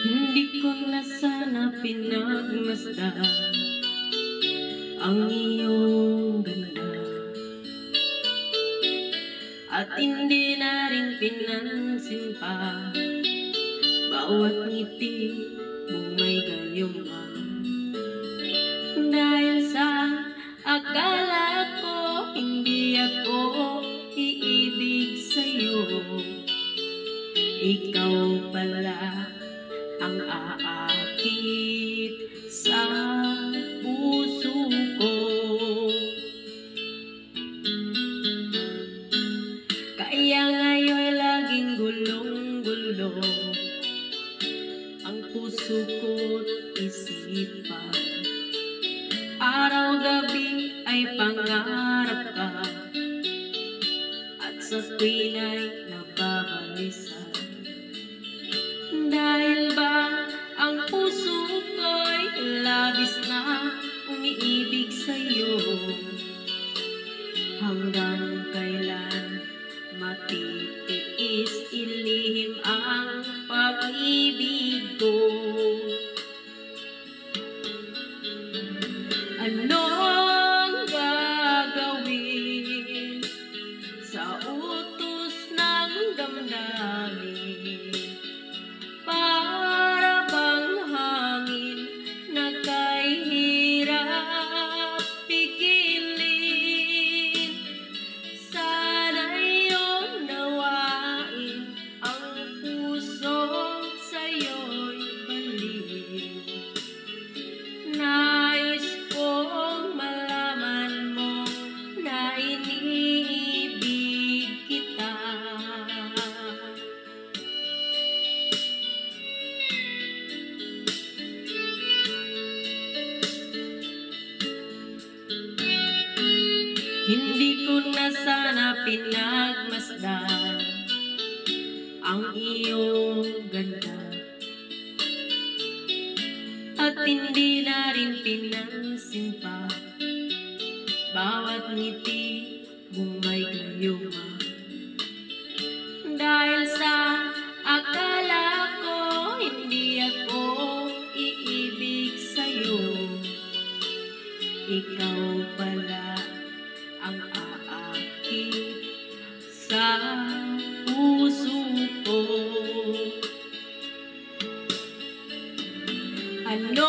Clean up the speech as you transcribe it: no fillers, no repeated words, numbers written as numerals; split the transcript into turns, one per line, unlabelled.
Hindi ko na sana pinagmasdan ang iyong ganda, at hindi na rin pinansin pa bawat ngiti mong may gayuma. Dahil sa akala ko hindi ako iibig sa'yo, ikaw pala ang aakit sa puso ko. Kaya ngayon laging gulong-gulo ang puso ko't isipan. Araw-gabi ay pangarap ka, at sa tuwina'y nababalisan. Dahil ba ang puso ko'y labis na umiibig sa'yo, hanggang kailan matitiis ilihim ang pag-ibig ko? Anong gagawin sa utos ng damdamin? Para bang hangin na kay hirap pigilin. Sana'y unawain ang puso sa'yo'y baliw. Nais kong malaman mo na iniibig kita. Hindi ko na sana pinagmasdan ang iyong ganda, at hindi na rin pinansin pa bawat ngiti mong may gayuma. Dahil sa akala ko hindi ako iibig sa'yo, ikaw pala ang aakit sa puso ko. Ano